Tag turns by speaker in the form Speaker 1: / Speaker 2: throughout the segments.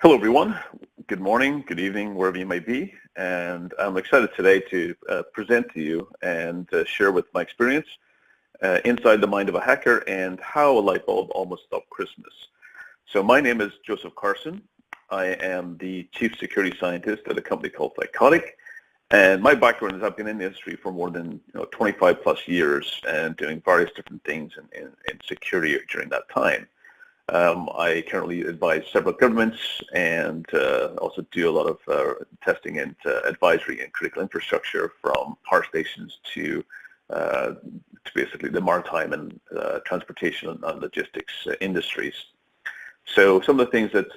Speaker 1: Hello, everyone. Good morning, good evening, wherever you may be. And I'm excited today to present to you and share with my experience inside the mind of a hacker and how a light bulb almost stopped Christmas. So my name is Joseph Carson. I am the Chief Security Scientist at a company called BrightTALK. And my background is I've been in the industry for more than 25 plus years and doing various different things in security during that time. I currently advise several governments and also do a lot of testing and advisory in critical infrastructure, from power stations to basically the maritime and transportation and logistics industries. So some of the things that,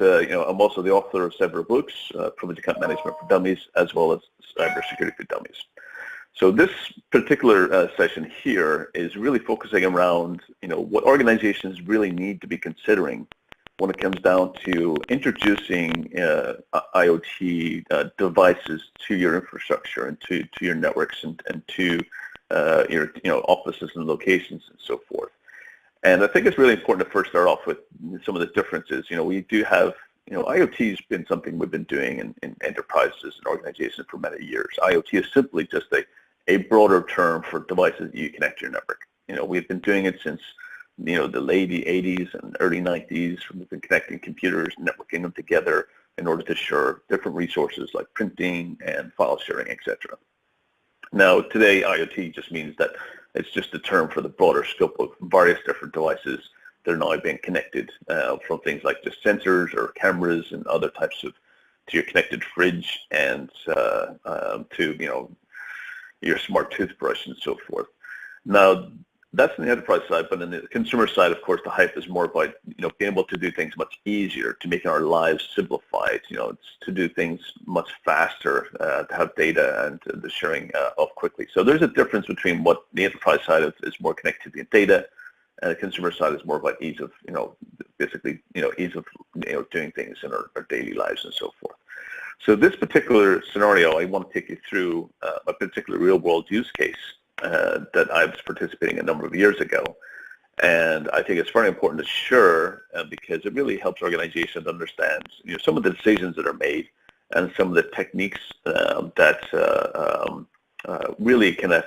Speaker 1: I'm also the author of several books, Privileged Account Management for Dummies, as well as Cybersecurity for Dummies. So this particular session here is really focusing around, what organizations really need to be considering when it comes down to introducing IoT devices to your infrastructure and to your networks and to your offices and locations and so forth. And I think it's really important to first start off with some of the differences. We do have, IoT has been something we've been doing in enterprises and organizations for many years. IoT is simply just a broader term for devices that you connect to your network. We've been doing it since, the late 80s and early 90s. We've been connecting computers, networking them together in order to share different resources like printing and file sharing, etc. Now, today, IoT just means that it's just a term for the broader scope of various different devices that are now being connected, from things like just sensors or cameras and other types of, to your connected fridge and to, your smart toothbrush and so forth. Now, that's on the enterprise side, but on the consumer side, of course, the hype is more about, being able to do things much easier, to make our lives simplified, to do things much faster, to have data and the sharing of quickly. So there's a difference between what the enterprise side is more connectivity and data, and the consumer side is more about ease of, basically, ease of, doing things in our daily lives and so forth. So this particular scenario, I want to take you through a particular real-world use case that I was participating in a number of years ago. And I think it's very important to share because it really helps organizations understand some of the decisions that are made and some of the techniques that really kind of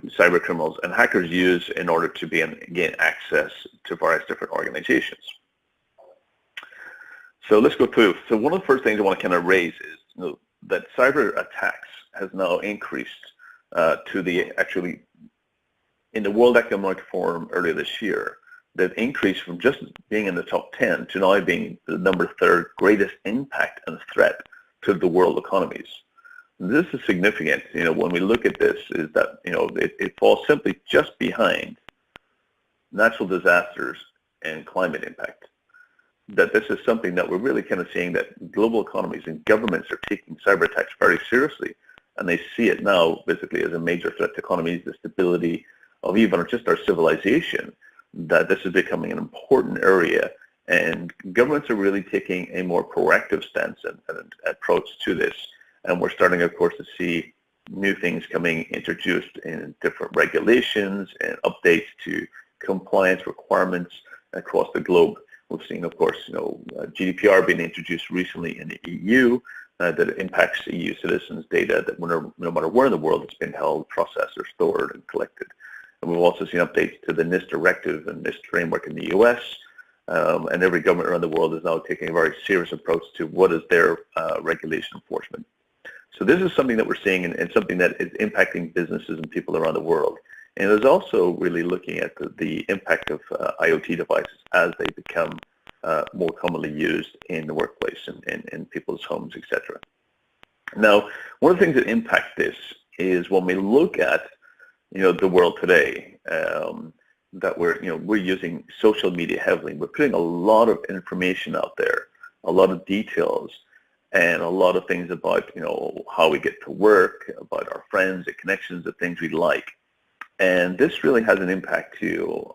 Speaker 1: cyber criminals and hackers use in order to gain access to various different organizations. So let's go through. So one of the first things I want to kind of raise is that cyber attacks has now increased to actually, in the World Economic Forum earlier this year, they've increased from just being in the top 10 to now being the number 3rd greatest impact and threat to the world economies. This is significant, when we look at this, is that, it falls simply just behind natural disasters and climate impact. That this is something that we're really kind of seeing, that global economies and governments are taking cyber attacks very seriously, and they see it now basically as a major threat to economies, the stability of even just our civilization, that this is becoming an important area, and governments are really taking a more proactive stance and approach to this. And we're starting, of course, to see new things coming introduced in different regulations and updates to compliance requirements across the globe. We've seen, of course, GDPR being introduced recently in the EU that impacts EU citizens' data that no matter where in the world it's been held, processed, or stored and collected. And we've also seen updates to the NIST directive and NIST framework in the US. And every government around the world is now taking a very serious approach to what is their regulation enforcement. So this is something that we're seeing and something that is impacting businesses and people around the world. And it's also really looking at the impact of IoT devices as they become more commonly used in the workplace and in people's homes, etc. Now, one of the things that impact this is when we look at the world today, that we're using social media heavily. We're putting a lot of information out there, a lot of details, and a lot of things about how we get to work, about our friends, the connections, the things we like. And this really has an impact to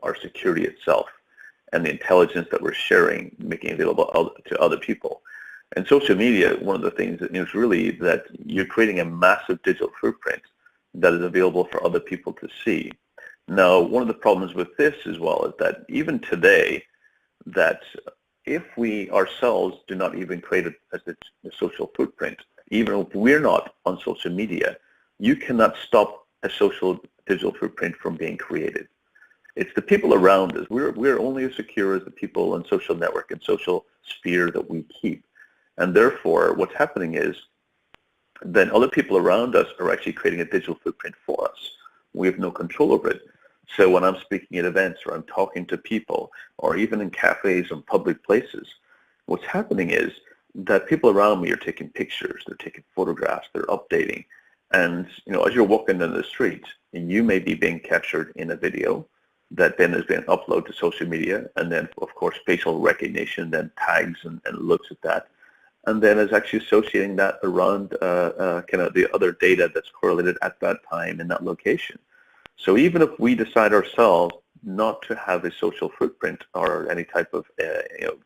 Speaker 1: our security itself and the intelligence that we're sharing, making available to other people. And social media, one of the things that is really that you're creating a massive digital footprint that is available for other people to see. Now, one of the problems with this as well is that even today, that if we ourselves do not even create a social footprint, even if we're not on social media, you cannot stop a social digital footprint from being created. It's the people around us. We're only as secure as the people in social network and social sphere that we keep. And therefore, what's happening is then other people around us are actually creating a digital footprint for us. We have no control over it. So when I'm speaking at events or I'm talking to people or even in cafes and public places, what's happening is that people around me are taking pictures, they're taking photographs, they're updating. And as you're walking down the street, you may be being captured in a video that then is being uploaded to social media, and then of course facial recognition then tags and looks at that, and then is actually associating that around kind of the other data that's correlated at that time in that location. So even if we decide ourselves not to have a social footprint or any type of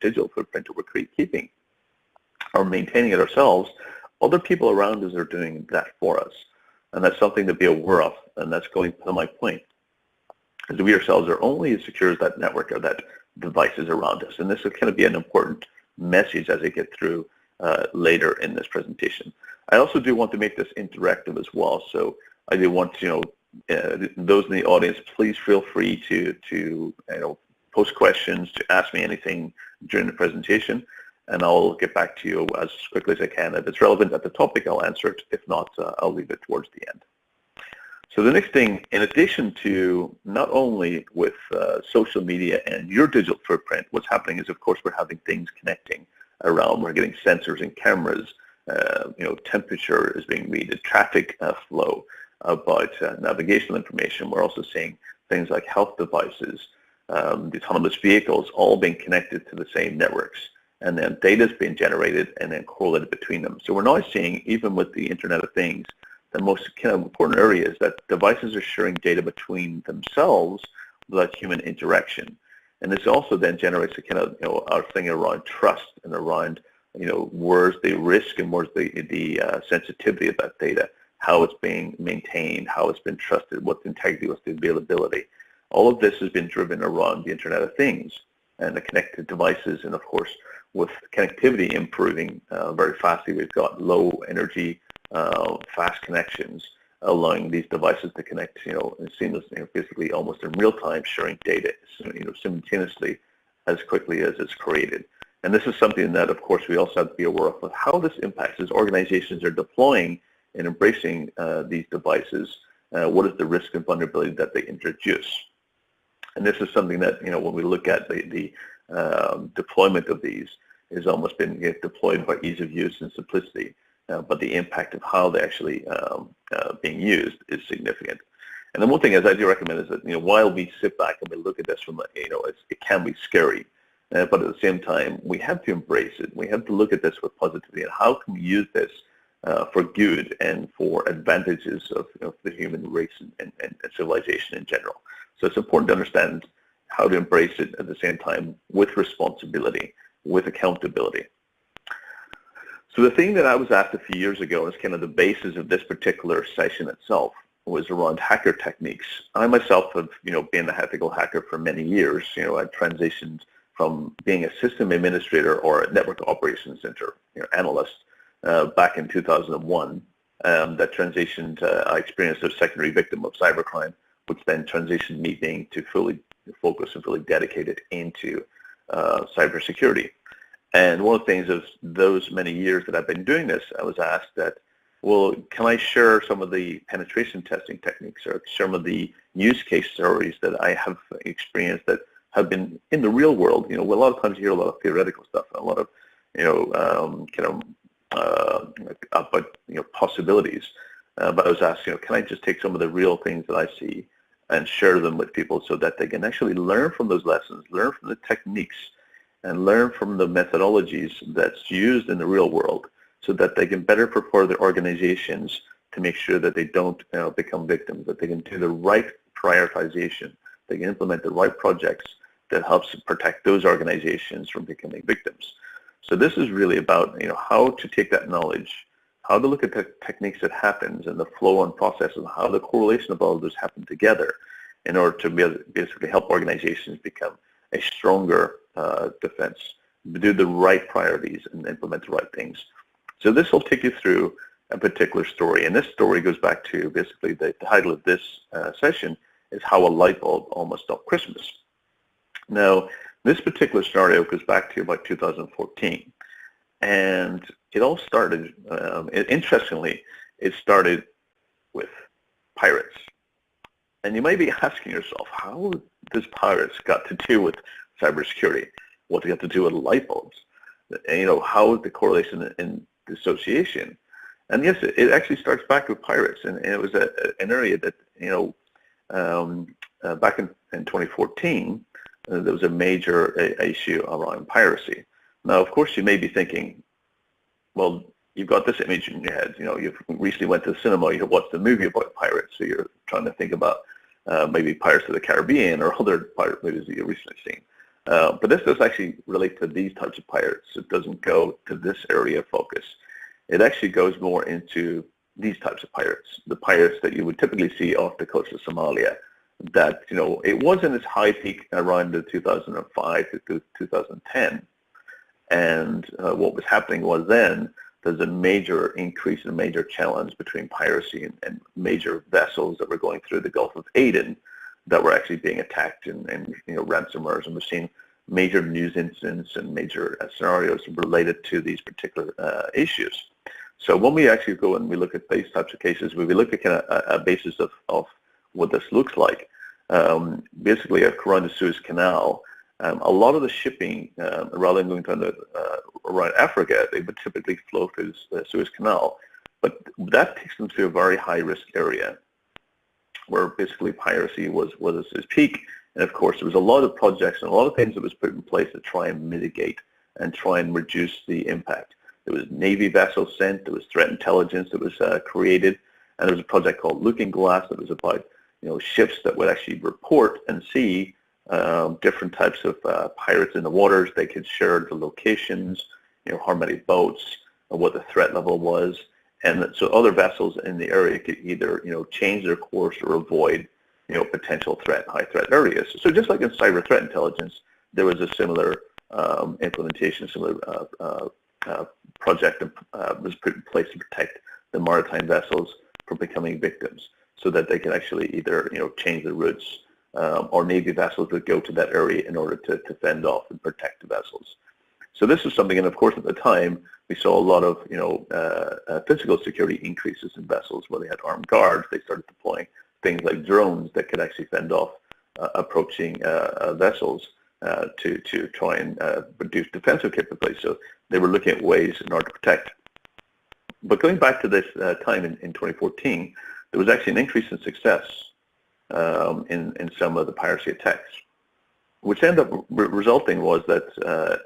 Speaker 1: digital footprint that we're keeping or maintaining it ourselves, other people around us are doing that for us. And that's something to be aware of, and that's going to my point. Because we ourselves are only as secure as that network or that devices around us. And this is going to be an important message as I get through later in this presentation. I also do want to make this interactive as well. So I do want to, those in the audience, please feel free to post questions, to ask me anything during the presentation, and I'll get back to you as quickly as I can. If it's relevant at the topic, I'll answer it. If not, I'll leave it towards the end. So the next thing, in addition to not only with social media and your digital footprint, what's happening is, of course, we're having things connecting around. We're getting sensors and cameras. Temperature is being read, traffic flow, about navigational information. We're also seeing things like health devices, the autonomous vehicles, all being connected to the same networks. And then data is being generated and then correlated between them. So we're now seeing, even with the Internet of Things, the most kind of important area is that devices are sharing data between themselves without human interaction. And this also then generates a kind of, our thing around trust and around, where's the risk and where's the sensitivity of that data, how it's being maintained, how it's been trusted, what's the integrity, what's the availability. All of this has been driven around the Internet of Things and the connected devices, and of course, with connectivity improving very fastly, we've got low energy, fast connections, allowing these devices to connect, seamlessly, basically almost in real time, sharing data, simultaneously as quickly as it's created. And this is something that, of course, we also have to be aware of how this impacts as organizations are deploying and embracing these devices. What is the risk and vulnerability that they introduce? And this is something that, when we look at the deployment of these, is almost been deployed by ease of use and simplicity. But the impact of how they're actually being used is significant. And the one thing, as I do recommend, is that while we sit back and we look at this from it can be scary, but at the same time we have to embrace it. We have to look at this with positivity and how can we use this for good and for advantages of the human race and civilization in general. So it's important to understand how to embrace it at the same time with responsibility, with accountability. So the thing that I was asked a few years ago is kind of the basis of this particular session itself was around hacker techniques. I myself have, been an ethical hacker for many years. I transitioned from being a system administrator or a network operations center analyst back in 2001. That transitioned, I experienced a secondary victim of cybercrime, which then transitioned me being to fully focus and fully dedicated into cybersecurity. And one of the things is those many years that I've been doing this, I was asked that, well, can I share some of the penetration testing techniques or some of the use case stories that I have experienced that have been in the real world? A lot of times you hear a lot of theoretical stuff and a lot of, possibilities. But I was asked, can I just take some of the real things that I see and share them with people so that they can actually learn from those lessons, learn from the techniques, and learn from the methodologies that's used in the real world so that they can better prepare their organizations to make sure that they don't become victims, that they can do the right prioritization, they can implement the right projects that helps protect those organizations from becoming victims. So this is really about how to take that knowledge, how to look at the techniques that happens and the flow and process and how the correlation of all of those happen together in order to basically help organizations become a stronger defense do the right priorities and implement the right things. So this will take you through a particular story, and this story goes back to basically the title of this session is How a Light Bulb Almost Stopped Christmas. Now, this particular scenario goes back to about 2014, and it all started, interestingly, it started with pirates. And you may be asking yourself, how does pirates got to do with cybersecurity? What they got to do with light bulbs? And, how is the correlation and dissociation? And yes, it actually starts back with pirates, and it was an area that, back in 2014, there was a major issue around piracy. Now, of course, you may be thinking, well, you've got this image in your head. You've recently went to the cinema, you watched a movie about pirates, so you're trying to think about maybe Pirates of the Caribbean or other pirate movies that you've recently seen. But this does actually relate to these types of pirates. It doesn't go to this area of focus. It actually goes more into these types of pirates, the pirates that you would typically see off the coast of Somalia. That, it wasn't its high peak around the 2005 to 2010. And what was happening was then there's a major increase and a major challenge between piracy and major vessels that were going through the Gulf of Aden that were actually being attacked and ransomwares. And we're seeing major news incidents and major scenarios related to these particular issues. So when we actually go and we look at these types of cases, we look at kind of a basis of what this looks like. Basically, around the Suez Canal, a lot of the shipping, rather than going down around Africa, they would typically flow through the Suez Canal. But that takes them to a very high-risk area where basically piracy was at its peak. And of course, there was a lot of projects and a lot of things that was put in place to try and mitigate and try and reduce the impact. There was Navy vessels sent, there was threat intelligence that was created, and there was a project called Looking Glass that was about ships that would actually report and see different types of pirates in the waters. They could share the locations, how many boats, and what the threat level was, and so other vessels in the area could either change their course or avoid potential high threat areas. So just like in cyber threat intelligence, there was a similar implementation, similar project was put in place to protect the maritime vessels from becoming victims, so that they can actually either change the routes, or Navy vessels would go to that area in order to fend off and protect the vessels. So this is something, and of course at the time we saw a lot of physical security increases in vessels where they had armed guards. They started deploying things like drones that could actually fend off approaching vessels to try and reduce defensive capabilities. So they were looking at ways in order to protect. But going back to this time in 2014, there was actually an increase in success in some of the piracy attacks, which ended up resulting was that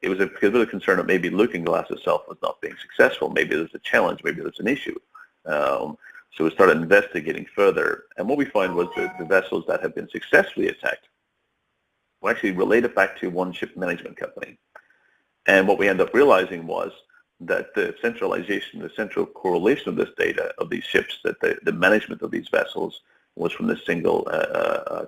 Speaker 1: it was a bit of a concern that maybe Looking Glass itself was not being successful. Maybe there's a challenge, maybe there's an issue. So we started investigating further, and what we found was that the vessels that had been successfully attacked were actually related back to one ship management company. And what we ended up realizing was that the centralization, the central correlation of this data of these ships, that the management of these vessels was from this single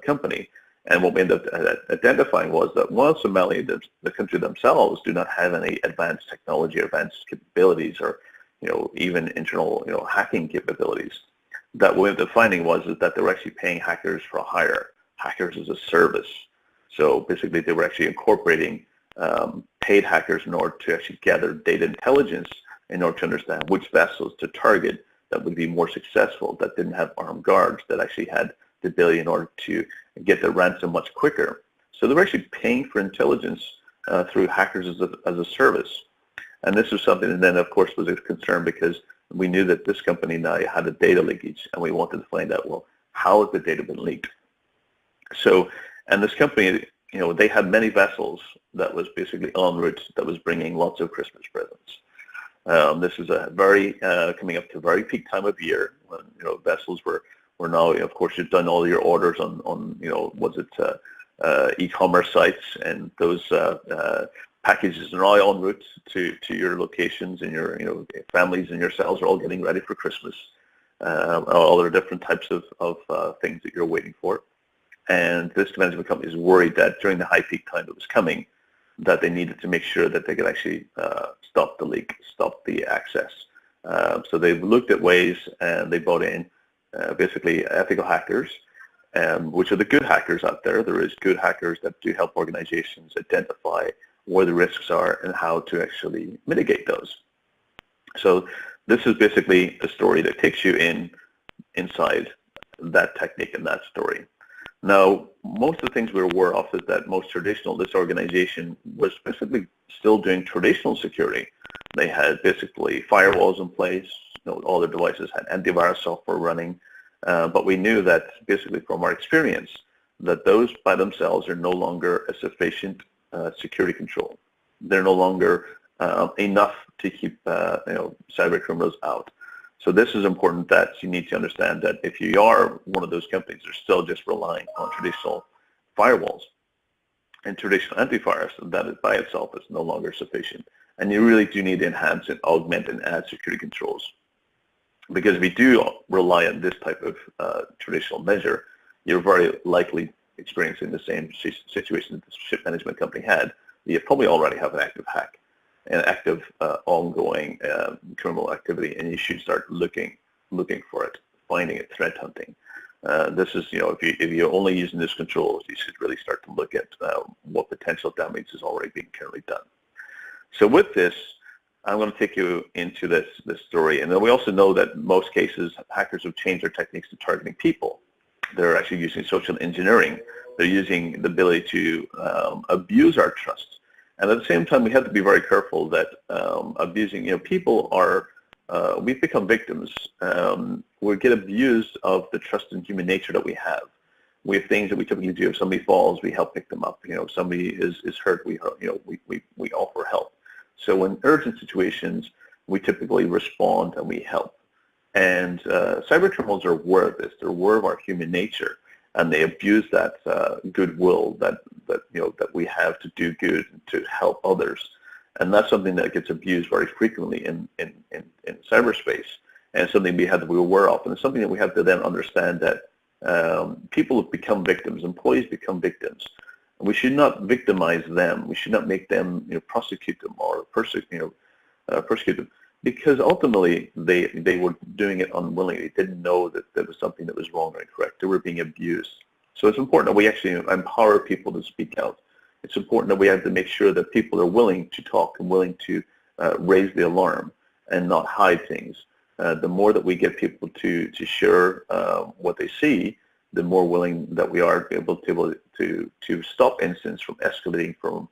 Speaker 1: company. And what we ended up identifying was that while Somalia, the country themselves, do not have any advanced technology or advanced capabilities or even internal hacking capabilities, that what we ended up finding was that they were actually paying hackers for hire, hackers as a service. So basically they were actually incorporating paid hackers in order to actually gather data intelligence in order to understand which vessels to target that would be more successful, that didn't have armed guards, that actually had the ability in order to get the ransom much quicker. So they were actually paying for intelligence through hackers as a service. And this was something that then, of course, was a concern because we knew that this company now had a data leakage, and we wanted to find out, well, how has the data been leaked? So, and this company, they had many vessels that was basically en route that was bringing lots of Christmas presents. This is a very, coming up to a very peak time of year when, vessels were now, of course, you've done all your orders on e-commerce sites, and those packages are all en route to your locations, and your families and yourselves are all getting ready for Christmas. All the different types of things that you're waiting for. And this management company is worried that during the high peak time that was coming, that they needed to make sure that they could actually stop the leak, stop the access. So they looked at ways, and they brought in basically ethical hackers, which are the good hackers out there. There is good hackers that do help organizations identify where the risks are and how to actually mitigate those. So this is basically a story that takes you inside that technique and that story. Now, most of the things we're aware of is that this organization was basically still doing traditional security. They had basically firewalls in place, all their devices had antivirus software running, but we knew that basically from our experience that those by themselves are no longer a sufficient security control. They're no longer enough to keep cyber criminals out. So this is important, that you need to understand that if you are one of those companies that are still just relying on traditional firewalls and traditional antivirus, that by itself is no longer sufficient. And you really do need to enhance and augment and add security controls. Because if you do rely on this type of traditional measure, you're very likely experiencing the same situation that the ship management company had. You probably already have an active hack, an active ongoing criminal activity, and you should start looking for it, finding it, threat hunting. This is, if you're only using this controls, you should really start to look at what potential damage is already being currently done. So with this, I'm going to take you into this story, and then we also know that in most cases hackers have changed their techniques to targeting people. They're actually using social engineering. They're using the ability to abuse our trust. And at the same time, we have to be very careful that abusing, people are, we've become victims. We get abused of the trust in human nature that we have. We have things that we typically do. If somebody falls, we help pick them up. If somebody is hurt, we offer help. So in urgent situations, we typically respond and we help. And cyber criminals are aware of this. They're aware of our human nature, and they abuse that goodwill that we have to do good and to help others. And that's something that gets abused very frequently in cyberspace, and something we have to be aware of. And it's something that we have to then understand that people have become victims, employees become victims. And we should not victimize them. We should not make them prosecute them or persecute them. Because ultimately, they were doing it unwillingly. They didn't know that there was something that was wrong or incorrect. They were being abused. So it's important that we actually empower people to speak out. It's important that we have to make sure that people are willing to talk and willing to raise the alarm and not hide things. The more that we get people to share what they see, the more willing that we are able to stop incidents from escalating, from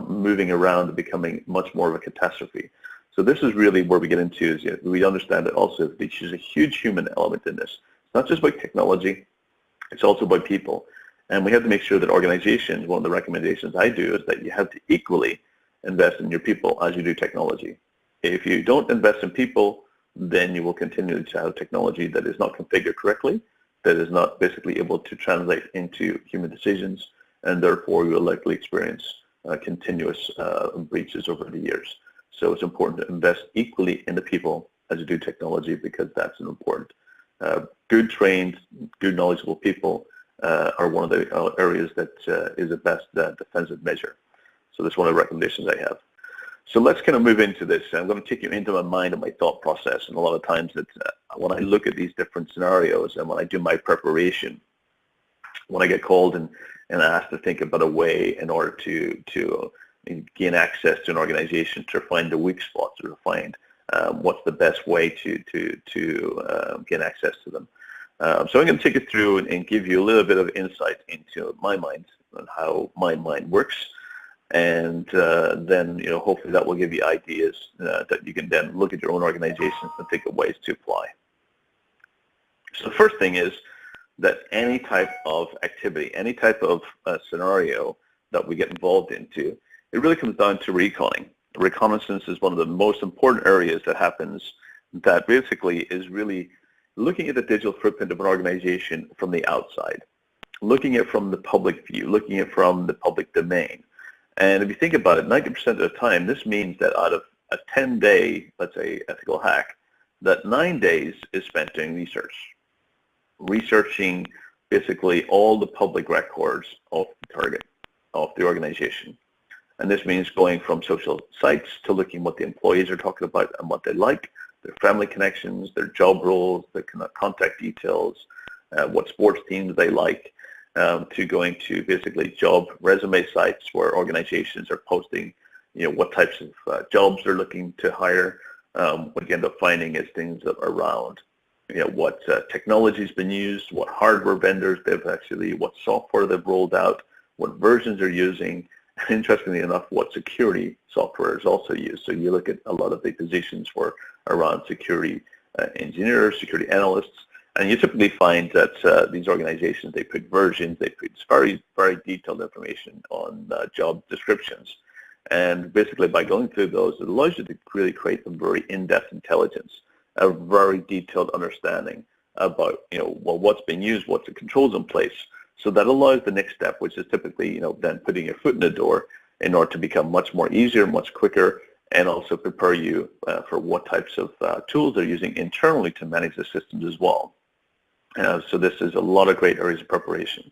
Speaker 1: moving around and becoming much more of a catastrophe. So this is really where we get into, is we understand that also there's a huge human element in this. It's not just about technology, it's also about people. And we have to make sure that organizations, one of the recommendations I do is that you have to equally invest in your people as you do technology. If you don't invest in people, then you will continue to have technology that is not configured correctly, that is not basically able to translate into human decisions, and therefore you will likely experience continuous breaches over the years. So it's important to invest equally in the people as you do technology, because that's an important. Good trained, good knowledgeable people are one of the areas that is the best defensive measure. So that's one of the recommendations I have. So let's kind of move into this. I'm going to take you into my mind and my thought process. And a lot of times that when I look at these different scenarios and when I do my preparation, when I get called and asked to think about a way in order to gain access to an organization, to find the weak spots, or to find what's the best way to gain access to them. So I'm going to take you through and give you a little bit of insight into my mind and how my mind works, and then hopefully that will give you ideas that you can then look at your own organizations and think of ways to apply. So the first thing is that any type of activity, any type of scenario that we get involved into, it really comes down to reconning. Reconnaissance is one of the most important areas that happens, that basically is really looking at the digital footprint of an organization from the outside, looking at it from the public view, looking at it from the public domain. And if you think about it, 90% of the time, this means that out of a 10-day, let's say, ethical hack, that 9 days is spent doing research, researching basically all the public records of the target, of the organization. And this means going from social sites to looking what the employees are talking about and what they like, their family connections, their job roles, their contact details, what sports teams they like, to going to basically job resume sites where organizations are posting, what types of jobs they're looking to hire. What you end up finding is things around, what technology's been used, what hardware vendors what software they've rolled out, what versions they're using, and interestingly enough, what security software is also used. So you look at a lot of the positions for around security engineers, security analysts, and you typically find that these organizations, they put versions, they put very, very detailed information on job descriptions. And basically by going through those, it allows you to really create some very in-depth intelligence, a very detailed understanding about, what's being used, what's the controls in place. So that allows the next step, which is typically, then putting your foot in the door in order to become much more easier, much quicker, and also prepare you for what types of tools they're using internally to manage the systems as well. So this is a lot of great areas of preparation.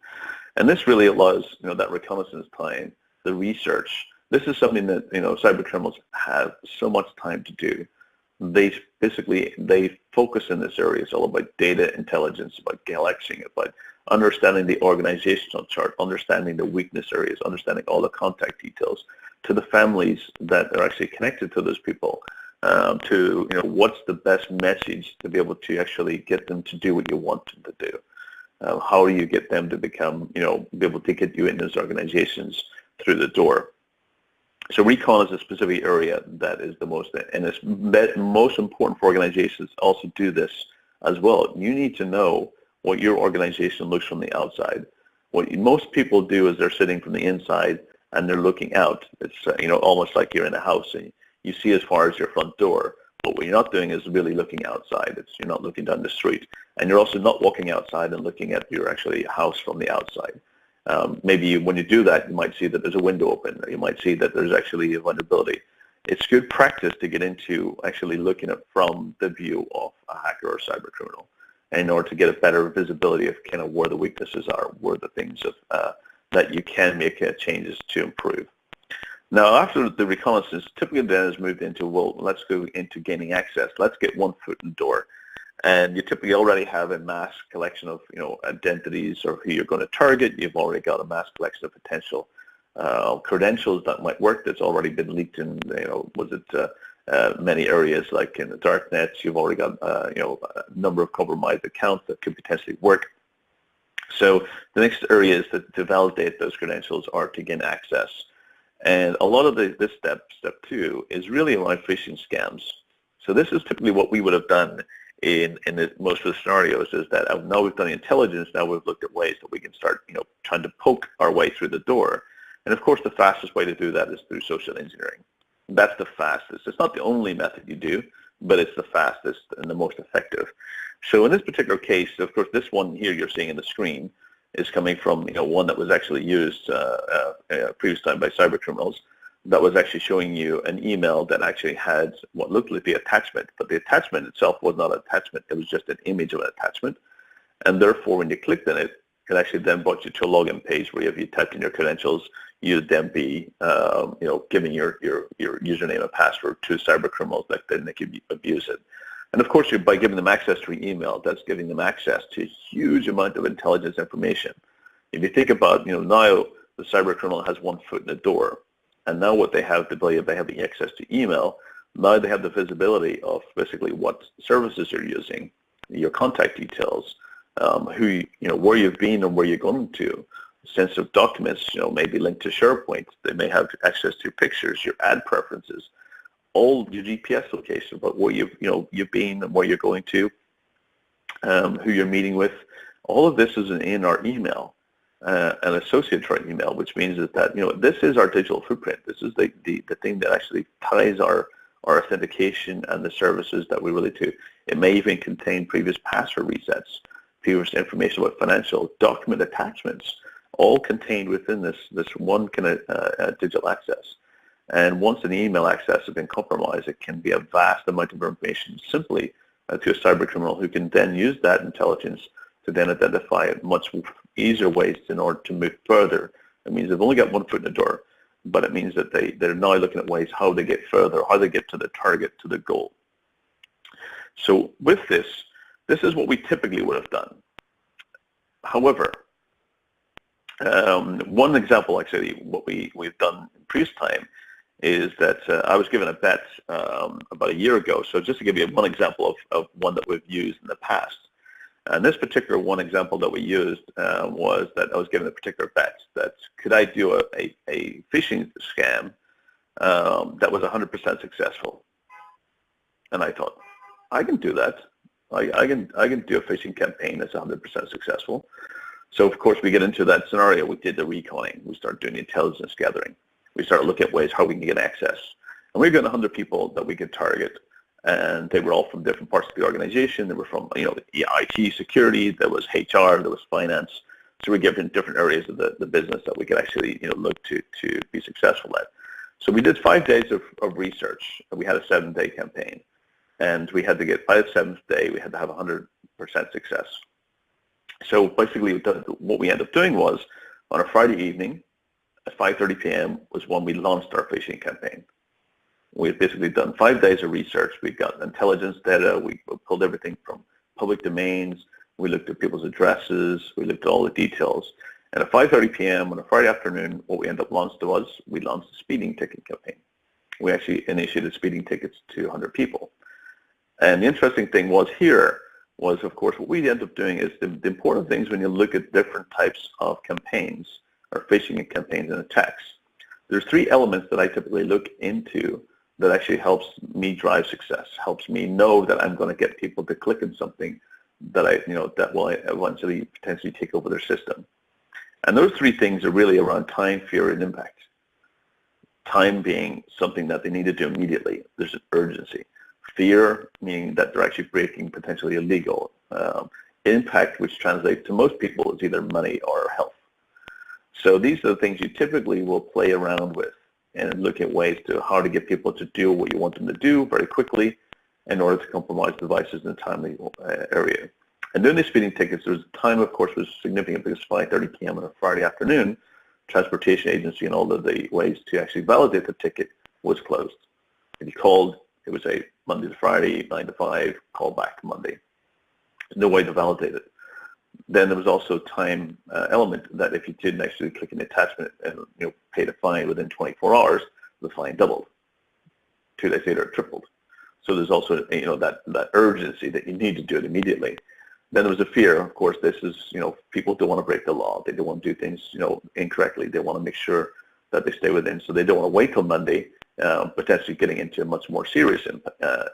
Speaker 1: And this really allows, that reconnaissance time, the research. This is something that, cybercriminals have so much time to do. They focus in this area. It's all about data intelligence, about collecting, about understanding the organizational chart, understanding the weakness areas, understanding all the contact details, to the families that are actually connected to those people, to what's the best message to be able to actually get them to do what you want them to do. How do you get them to become, be able to get you in those organizations through the door? So recon is a specific area that is the most, and it's most important for organizations to also do this as well. You need to know what your organization looks from the outside. What most people do is they're sitting from the inside and they're looking out. It's almost like you're in a house and you see as far as your front door. But what you're not doing is really looking outside. You're not looking down the street, and you're also not walking outside and looking at your actually house from the outside. Maybe when you do that, you might see that there's a window open, or you might see that there's actually a vulnerability. It's good practice to get into actually looking at from the view of a hacker or cyber criminal, in order to get a better visibility of kind of where the weaknesses are, where the things that you can make changes to improve. Now, after the reconnaissance, typically then is moved into, well, let's go into gaining access. Let's get one foot in the door. And you typically already have a mass collection of, identities or who you're going to target. You've already got a mass collection of potential credentials that might work that's already been leaked in, many areas like in the dark nets. You've already got, a number of compromised accounts that could potentially work. So the next areas to validate those credentials are to gain access. And a lot of this step two, is really around phishing scams. So this is typically what we would have done in most of the scenarios, is that now we've done the intelligence, now we've looked at ways that we can start, trying to poke our way through the door. And of course, the fastest way to do that is through social engineering. That's the fastest. It's not the only method you do, but it's the fastest and the most effective. So in this particular case, of course, this one here you're seeing in the screen is coming from, one that was actually used previous time by cyber criminals, that was actually showing you an email that actually had what looked like the attachment, but the attachment itself was not an attachment. It was just an image of an attachment, and therefore when you clicked on it, it actually then brought you to a login page where if you typed in your credentials, you'd then be, giving your username and password to cyber criminals that then they could abuse it. And of course, by giving them access to your email, that's giving them access to a huge amount of intelligence information. If you think about, now the cyber criminal has one foot in the door, and now what they have, the ability of having access to email, now they have the visibility of basically what services you're using, your contact details, where you've been and where you're going to, sensitive documents, maybe linked to SharePoint. They may have access to your pictures, your ad preferences, all your GPS location, but where you've been and where you're going to, who you're meeting with. All of this is in our email, and associated to our email, which means that this is our digital footprint. This is the thing that actually ties our authentication and the services that we really do. It may even contain previous password resets, previous information about financial document attachments, all contained within this one kind of digital access. And once an email access has been compromised, it can be a vast amount of information simply to a cyber criminal, who can then use that intelligence to then identify much easier ways in order to move further. It means they've only got one foot in the door. but it means that they're now looking at ways how they get further, how they get to the target, to the goal. So with this is what we typically would have done. However, one example, actually, what we've done in previous time is that I was given a bet about a year ago. So just to give you one example of one that we've used in the past. And this particular one example that we used was that I was given a particular bet that could I do a phishing scam that was 100% successful. And I thought, I can do that. I can do a phishing campaign that's 100% successful. So of course we get into that scenario. We did the reconning. We started doing the intelligence gathering. We started looking at ways how we can get access. And we got 100 people that we could target, and they were all from different parts of the organization. They were from IT, security. There was HR. There was finance. So we given different areas of the business that we could actually look to be successful at. So we did 5 days of research. We had a 7-day campaign, and we had to get by the 7th day we had to have 100% success. So basically what we ended up doing was on a Friday evening at 5:30 p.m. was when we launched our phishing campaign. We had basically done 5 days of research. We got intelligence data. We pulled everything from public domains. We looked at people's addresses. We looked at all the details. And at 5:30 p.m. on a Friday afternoon, what we ended up we launched a speeding ticket campaign. We actually initiated speeding tickets to 100 people. And the interesting thing was of course, what we ended up doing is the important things when you look at different types of campaigns or phishing campaigns and attacks. There's 3 elements that I typically look into that actually helps me drive success, helps me know that I'm going to get people to click on something that that will eventually potentially take over their system. And those 3 things are really around time, fear, and impact. Time being something that they need to do immediately. There's an urgency. Fear, meaning that they're actually breaking potentially illegal. Impact, which translates to most people, is either money or health. So these are the things you typically will play around with and look at ways to how to get people to do what you want them to do very quickly in order to compromise devices in a timely area. And doing these speeding tickets, there was time, of course, was significant because 5:30 p.m. on a Friday afternoon, transportation agency and all of the ways to actually validate the ticket was closed. If you called, it was a Monday to Friday, 9 to 5, call back Monday. No way to validate it. Then there was also a time element that if you didn't actually click an attachment and pay the fine within 24 hours, the fine doubled. 2 days later, it tripled. So there's also that urgency that you need to do it immediately. Then there was a fear. Of course, this is people don't want to break the law. They don't want to do things incorrectly. They want to make sure that they stay within. So they don't want to wait till Monday, potentially getting into a much more serious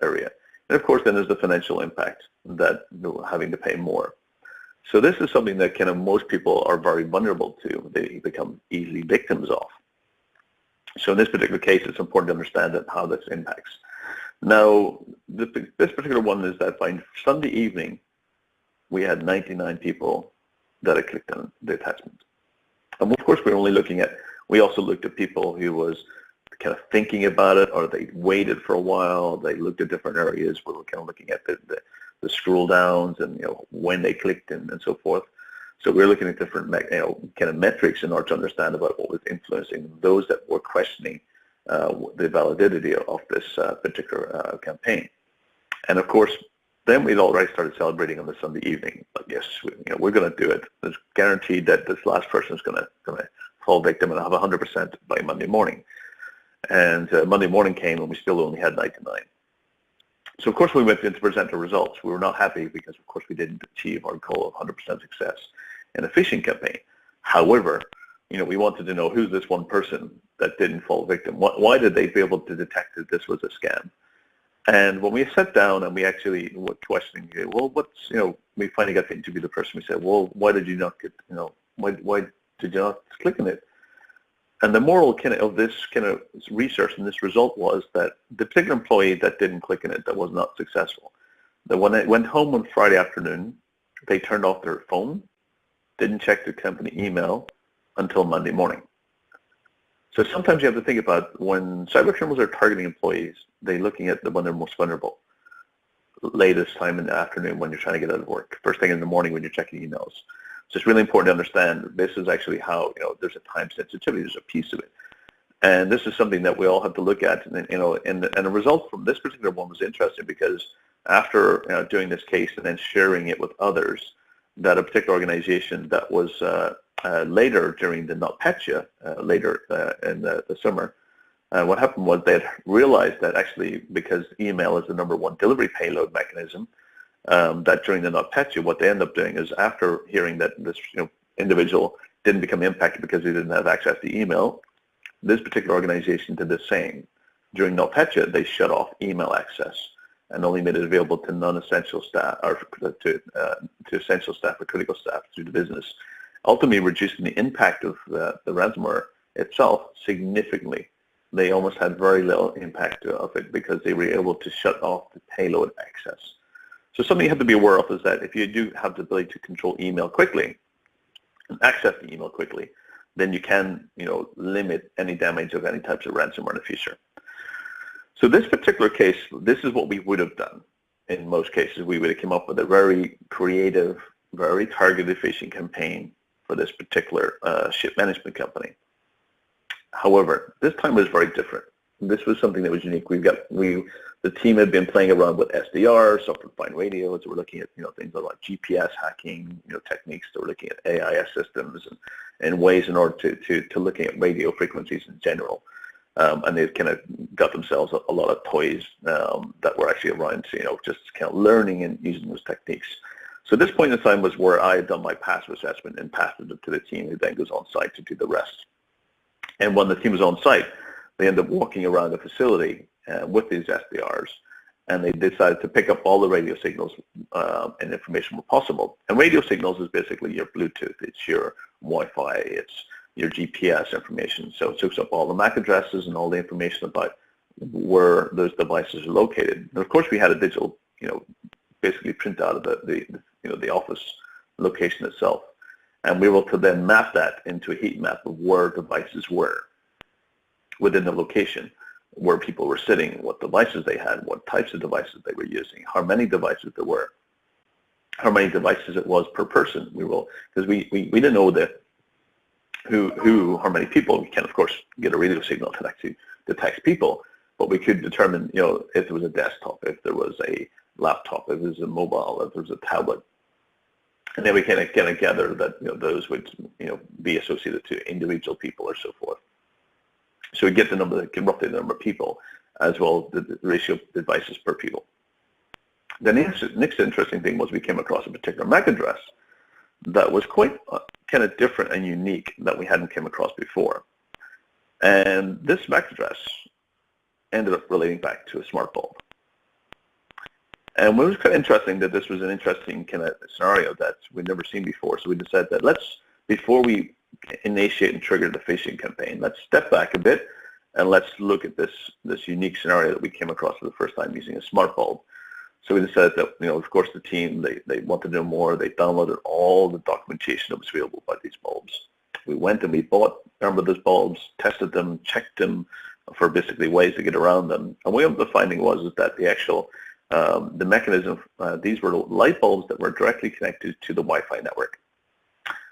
Speaker 1: area. And of course, then there's the financial impact that having to pay more. So this is something that most people are very vulnerable to. They become easily victims of. So in this particular case, it's important to understand how this impacts. Now, this particular one is that by Sunday evening, we had 99 people that had clicked on the attachment. And of course, we also looked at people who was kind of thinking about it, or they waited for a while. They looked at different areas. We were kind of looking at the scroll downs and when they clicked and so forth. So we're looking at different kind of metrics in order to understand about what was influencing those that were questioning the validity of this particular campaign. And of course, then we'd already started celebrating on the Sunday evening. But yes, we're going to do it. It's guaranteed that this last person is going to fall victim and have 100% by Monday morning. And Monday morning came and we still only had 99. So of course we went in to present the results. We were not happy because of course we didn't achieve our goal of 100% success in a phishing campaign. However, we wanted to know who's this one person that didn't fall victim. Why did they be able to detect that this was a scam? And when we sat down and we actually were questioning, well, we finally got to interview the person. We said, well, why did you not get, why did you not click on it? And the moral of this kind of research and this result was that the particular employee that didn't click on it, that was not successful, that when they went home on Friday afternoon, they turned off their phone, didn't check their company email until Monday morning. So sometimes you have to think about when cybercriminals are targeting employees, they're looking at when they're most vulnerable. Latest time in the afternoon when you're trying to get out of work, first thing in the morning when you're checking emails. So it's really important to understand this is actually how, there's a time sensitivity, there's a piece of it. And this is something that we all have to look at, and the result from this particular one was interesting because after doing this case and then sharing it with others, that a particular organization that was later during the NotPetya, later in the summer, what happened was they had realized that actually because email is the #1 delivery payload mechanism, that during the NotPetya, what they end up doing is after hearing that this individual didn't become impacted because he didn't have access to email, this particular organization did the same. During NotPetya, they shut off email access and only made it available to non-essential staff, or to essential staff or critical staff through the business, ultimately reducing the impact of the ransomware itself significantly. They almost had very little impact of it because they were able to shut off the payload access. So something you have to be aware of is that if you do have the ability to control email quickly and access the email quickly, then you can, limit any damage of any types of ransomware in the future. So this particular case, this is what we would have done. In most cases, we would have come up with a very creative, very targeted phishing campaign for this particular ship management company. However, this time was very different. This was something that was unique. The team had been playing around with SDR, software-defined radios. We're looking at things like GPS hacking, techniques. They were looking at AIS systems and ways in order to looking at radio frequencies in general. And they've kind of got themselves a lot of toys that were actually around, just kind of learning and using those techniques. So this point in time was where I had done my passive assessment and passed it to the team, who then goes on site to do the rest. And when the team was on site, they ended up walking around the facility with these SDRs, and they decided to pick up all the radio signals and information where possible. And radio signals is basically your Bluetooth, it's your Wi-Fi, it's your GPS information. So it soaks up all the MAC addresses and all the information about where those devices are located. And of course, we had a digital, basically print out of the office location itself. And we were able to then map that into a heat map of where devices were within the location, where people were sitting, what devices they had, what types of devices they were using, how many devices there were, how many devices it was per person. Because we didn't know how many people. We can of course get a radio signal that actually detects people, but we could determine, if there was a desktop, if there was a laptop, if there was a mobile, if there was a tablet. And then we kind of gather that those would be associated to individual people or so forth. So we get roughly the number of people, as well as the ratio of devices per people. The next interesting thing was we came across a particular MAC address that was quite kind of different and unique that we hadn't come across before. And this MAC address ended up relating back to a smart bulb. And it was kind of interesting that this was an interesting kind of scenario that we'd never seen before. So we decided that before we initiate and trigger the phishing campaign, let's step back a bit and let's look at this unique scenario that we came across for the first time using a smart bulb. So we decided that, of course, the team, they wanted to know more. They downloaded all the documentation that was available about these bulbs. We went and we bought those bulbs, tested them, checked them for basically ways to get around them. And what the finding was that the actual the mechanism, these were light bulbs that were directly connected to the Wi-Fi network.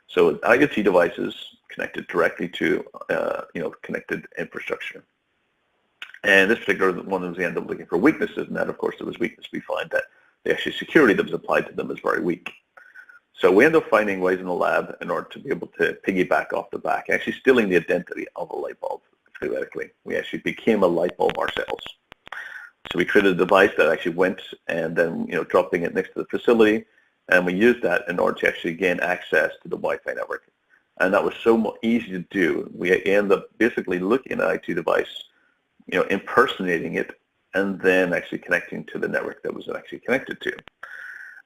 Speaker 1: So IoT devices connected directly to, connected infrastructure. And this particular one was we ended up looking for weaknesses, and that, of course, there was weakness. We find that the actual security that was applied to them is very weak. So we ended up finding ways in the lab in order to be able to piggyback off the back, actually stealing the identity of a light bulb, theoretically. We actually became a light bulb ourselves. So we created a device that actually went and then, dropping it next to the facility, and we used that in order to actually gain access to the Wi-Fi network. And that was so easy to do. We ended up basically looking at an IT device, impersonating it, and then actually connecting to the network that was actually connected to.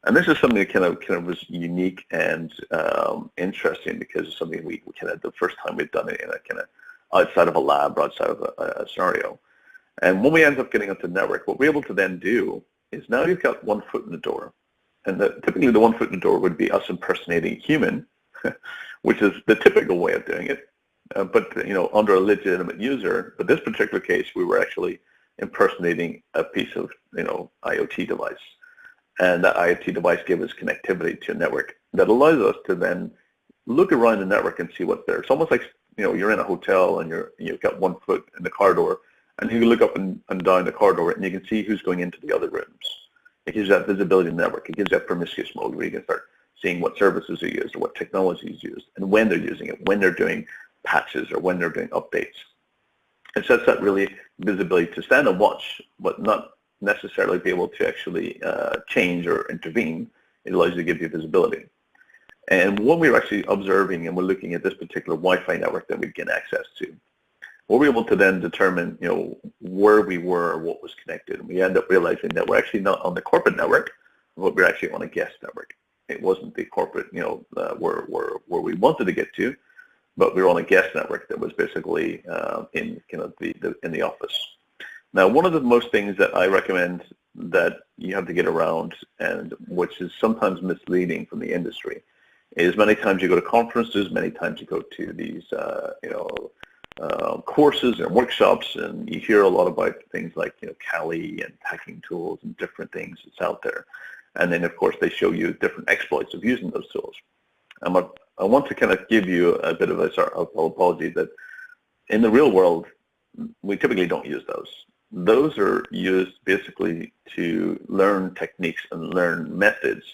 Speaker 1: And this is something that kind of was unique and interesting, because it's something we kind of, the first time we've done it in a kind of outside of a lab or outside of a scenario. And when we end up getting onto the network, what we're able to then do is now you've got one foot in the door. And typically the one foot in the door would be us impersonating a human, which is the typical way of doing it, but under a legitimate user. But this particular case, we were actually impersonating a piece of IoT device, and that IoT device gave us connectivity to a network that allows us to then look around the network and see what's there. It's almost like you're in a hotel and you've got one foot in the corridor, and you can look up and down the corridor and you can see who's going into the other rooms. It gives you that visibility network. It gives you that promiscuous mode where you can start seeing what services are used or what technology is used and when they're using it, when they're doing patches or when they're doing updates. It sets that really visibility to stand and watch, but not necessarily be able to actually change or intervene. It allows you to give you visibility. And when we were actually observing and we're looking at this particular Wi-Fi network that we gain access to, we were able to then determine, where we were or what was connected. And we end up realizing that we're actually not on the corporate network, but we're actually on a guest network. It wasn't the corporate, where we wanted to get to, but we were on a guest network that was basically in the office. Now, one of the most things that I recommend that you have to get around, and which is sometimes misleading from the industry, is many times you go to conferences, many times you go to these, courses and workshops, and you hear a lot about things like, Kali and hacking tools and different things that's out there. And then, of course, they show you different exploits of using those tools. I want to kind of give you a bit of a apology that in the real world, we typically don't use those. Those are used basically to learn techniques and learn methods.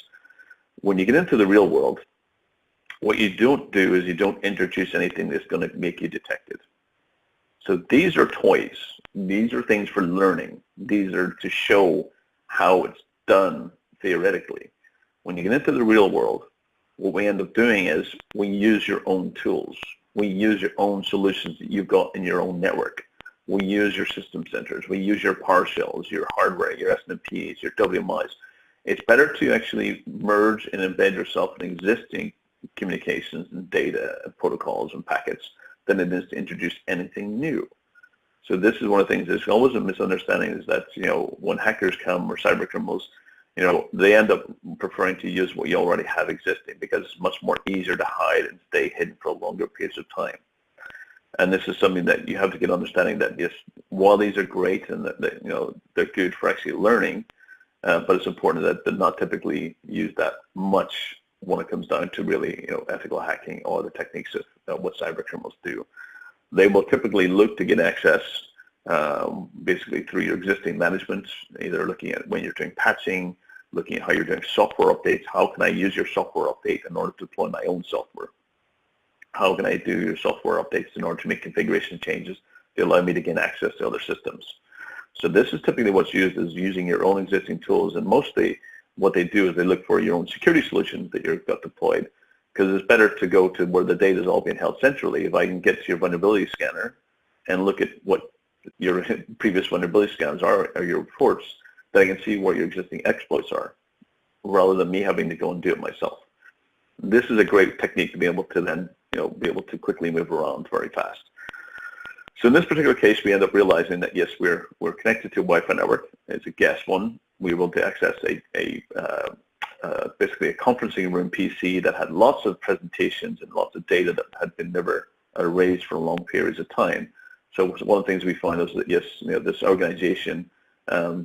Speaker 1: When you get into the real world, what you don't do is you don't introduce anything that's going to make you detected. So these are toys. These are things for learning. These are to show how it's done theoretically. When you get into the real world, what we end up doing is we use your own tools. We use your own solutions that you've got in your own network. We use your system centers. We use your PowerShells, your hardware, your SNMPs, your WMIs. It's better to actually merge and embed yourself in existing communications and data and protocols and packets than it is to introduce anything new. So this is one of the things, there's always a misunderstanding is that, when hackers come or cyber criminals, they end up preferring to use what you already have existing because it's much more easier to hide and stay hidden for longer periods of time. And this is something that you have to get understanding that, yes, while these are great and that they're good for actually learning, but it's important that they're not typically used that much when it comes down to really ethical hacking or the techniques of what cyber criminals do. They will typically look to get access basically through your existing management, either looking at when you're doing patching, looking at how you're doing software updates. How can I use your software update in order to deploy my own software? How can I do your software updates in order to make configuration changes to allow me to gain access to other systems? So this is typically what's used, is using your own existing tools, and mostly what they do is they look for your own security solutions that you've got deployed, because it's better to go to where the data is all being held centrally. If I can get to your vulnerability scanner and look at what your previous vulnerability scans are, or your reports, then I can see what your existing exploits are, rather than me having to go and do it myself. This is a great technique to be able to then, be able to quickly move around very fast. So in this particular case, we end up realizing that yes, we're connected to a Wi-Fi network. It's a guest one. We were able to access basically a conferencing room PC that had lots of presentations and lots of data that had been never erased for long periods of time. So one of the things we found is that yes, this organization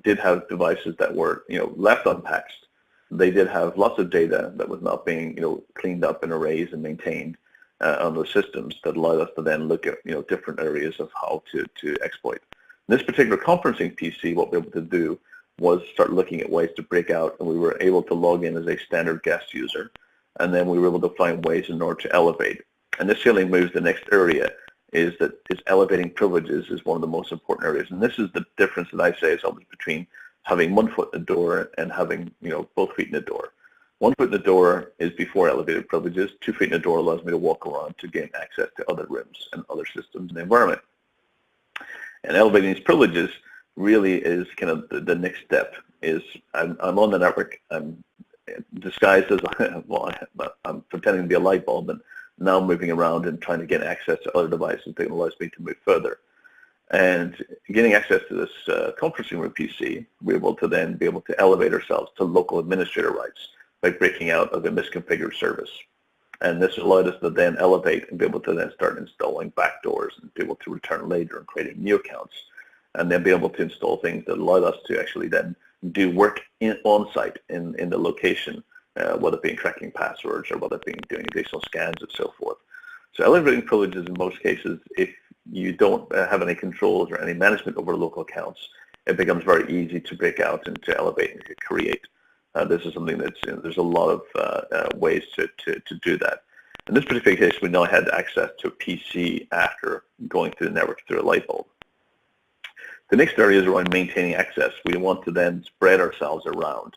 Speaker 1: did have devices that were left unpatched. They did have lots of data that was not being cleaned up and erased and maintained on those systems that allowed us to then look at different areas of how to exploit. In this particular conferencing PC, what we were able to do was start looking at ways to break out, and we were able to log in as a standard guest user, and then we were able to find ways in order to elevate. And this really moves the next area, is elevating privileges is one of the most important areas, and this is the difference that I say is always between having 1 foot in the door and having both feet in the door. 1 foot in the door is before elevated privileges. 2 feet in the door allows me to walk around to gain access to other rooms and other systems in the environment. And elevating these privileges really is kind of the next step. Is I'm on the network. I'm disguised as well. I'm pretending to be a light bulb, and now I'm moving around and trying to get access to other devices that allows me to move further. And getting access to this conferencing room PC, we're able to then be able to elevate ourselves to local administrator rights by breaking out of a misconfigured service. And this allowed us to then elevate and be able to then start installing backdoors and be able to return later and creating new accounts, and then be able to install things that allowed us to actually then do work on-site in the location, whether it being tracking passwords or whether it being doing additional scans and so forth. So elevating privileges in most cases, if you don't have any controls or any management over local accounts, it becomes very easy to break out and to elevate and to create. This is something that's, there's a lot of ways to do that. In this particular case, we now had access to a PC after going through the network through a light bulb. The next area is around maintaining access. We want to then spread ourselves around.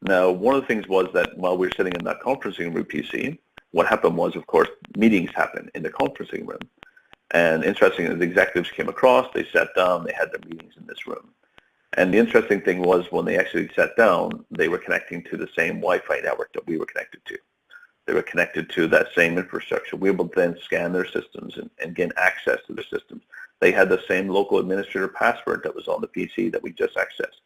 Speaker 1: Now, one of the things was that while we were sitting in that conferencing room PC, what happened was, of course, meetings happened in the conferencing room. And interesting, the executives came across, they sat down, they had their meetings in this room. And the interesting thing was when they actually sat down, they were connecting to the same Wi-Fi network that we were connected to. They were connected to that same infrastructure. We were able to then scan their systems and gain access to their systems. They had the same local administrator password that was on the PC that we just accessed.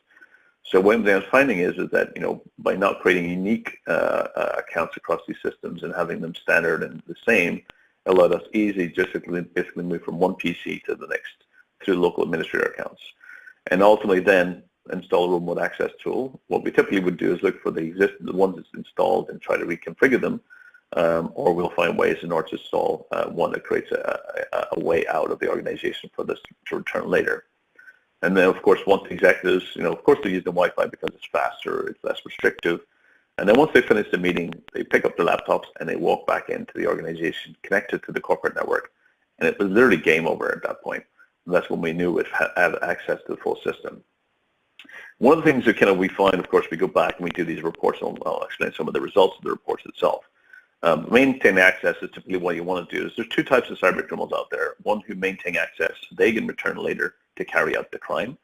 Speaker 1: So what I was finding is that, by not creating unique accounts across these systems and having them standard and the same, allowed us easily just basically move from one PC to the next through local administrator accounts. And ultimately then install a remote access tool. What we typically would do is look for the ones that's installed and try to reconfigure them, or we'll find ways in order to install one that creates a way out of the organization for this to return later. And then, of course, once the executives, of course, they use the Wi-Fi because it's faster, it's less restrictive. And then once they finish the meeting, they pick up their laptops and they walk back into the organization, connected to the corporate network. And it was literally game over at that point. And that's when we knew we'd have access to the full system. One of the things that we find, of course, we go back and we do these reports, and I'll explain some of the results of the reports itself. Maintaining access is typically what you want to do. There's two types of cybercriminals out there. One who maintain access, they can return later to carry out the crime.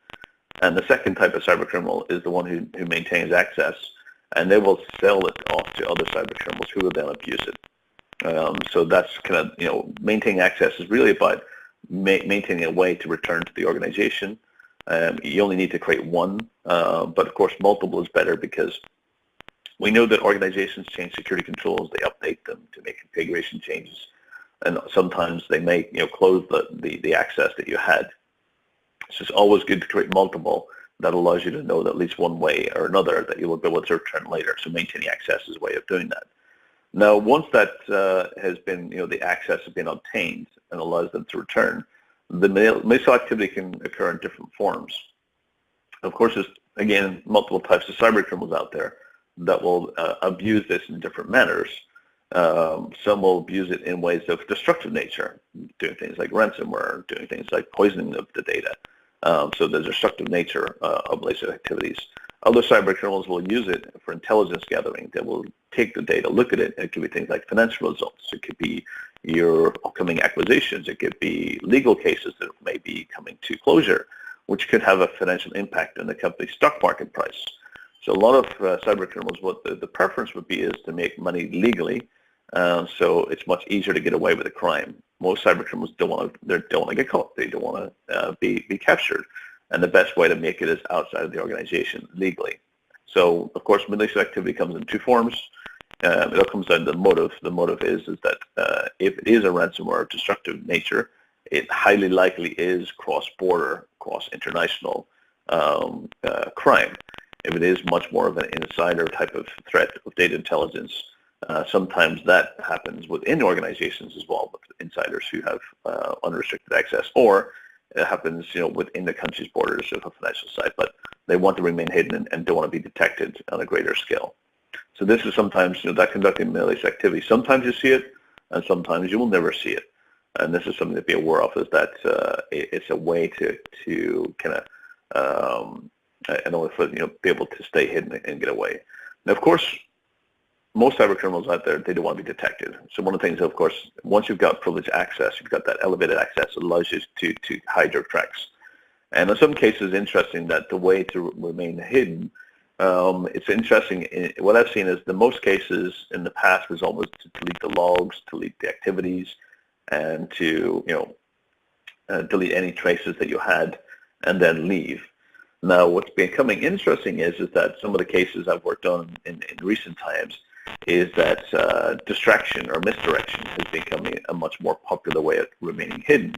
Speaker 1: And the second type of cybercriminal is the one who maintains access, and they will sell it off to other cybercriminals who will then abuse it. So that's maintaining access is really about maintaining a way to return to the organization. You only need to create one, but of course multiple is better because we know that organizations change security controls, they update them to make configuration changes, and sometimes they may close the access that you had. So it's always good to create multiple. That allows you to know that at least one way or another that you will be able to return later. So maintaining access is a way of doing that. Now, once that has been, the access has been obtained and allows them to return, the malicious activity can occur in different forms. Of course, there's, again, multiple types of cyber criminals out there that will abuse this in different manners. Some will abuse it in ways of destructive nature, doing things like ransomware, doing things like poisoning of the data. So the destructive nature of malicious activities. Other cyber criminals will use it for intelligence gathering. They will take the data, look at it, and it could be things like financial results. It could be your upcoming acquisitions. It could be legal cases that may be coming to closure, which could have a financial impact on the company's stock market price. So a lot of cyber criminals, what the preference would be is to make money legally, so it's much easier to get away with a crime. Most cyber criminals don't want to get caught. They don't want to be captured. And the best way to make it is outside of the organization legally. So, of course, malicious activity comes in two forms. It all comes down to the motive. The motive is that if it is a ransomware of destructive nature, it highly likely is cross-border, cross-international crime. If it is much more of an insider type of threat of data intelligence, sometimes that happens within organizations as well, with insiders who have unrestricted access, or it happens, within the country's borders of a financial site, but they want to remain hidden and don't want to be detected on a greater scale. So this is sometimes, that conducting malicious activity. Sometimes you see it, and sometimes you will never see it. And this is something to be aware of, is that it's a way to kind of, in order for be able to stay hidden and get away. Now, of course, most cyber criminals out there, they don't want to be detected. So one of the things, of course, once you've got privileged access, you've got that elevated access, it allows you to hide your tracks. And in some cases, interesting that the way to remain hidden, it's interesting. What I've seen is the most cases in the past was always to delete the logs, delete the activities, and to delete any traces that you had, and then leave. Now, what's becoming interesting is that some of the cases I've worked on in recent times is that distraction or misdirection has become a much more popular way of remaining hidden.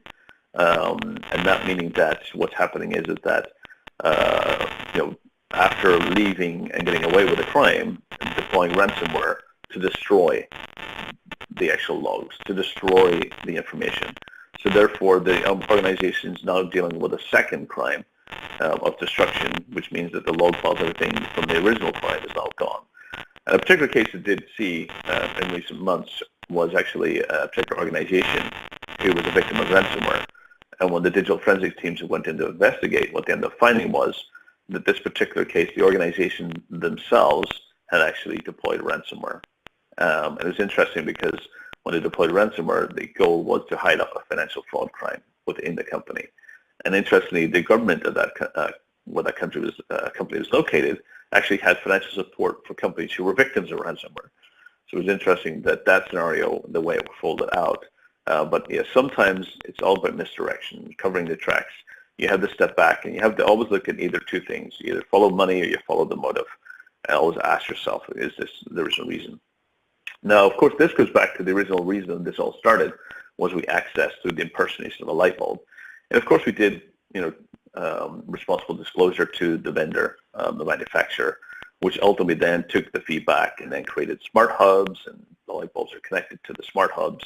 Speaker 1: And that meaning that what's happening is that after leaving and getting away with a crime, deploying ransomware to destroy the actual logs, to destroy the information. So therefore, the organization is now dealing with a second crime of destruction, which means that the log files, everything from the original crime is now gone. And a particular case I did see in recent months was actually a particular organization who was a victim of ransomware. And when the digital forensics teams went in to investigate, what they ended up finding was that this particular case, the organization themselves had actually deployed ransomware. And it was interesting because when they deployed ransomware, the goal was to hide up a financial fraud crime within the company. And interestingly, the government of that where that country was company was located actually had financial support for companies who were victims of ransomware. So it was interesting that that scenario, the way it was folded out. But yeah, sometimes it's all about misdirection, covering the tracks. You have to step back and you have to always look at either two things. You either follow money or you follow the motive. And always ask yourself, is this the original reason? Now, of course, this goes back to the original reason this all started, was we accessed through the impersonation of a light bulb. And of course we did, responsible disclosure to the vendor, the manufacturer, which ultimately then took the feedback and then created smart hubs, and the light bulbs are connected to the smart hubs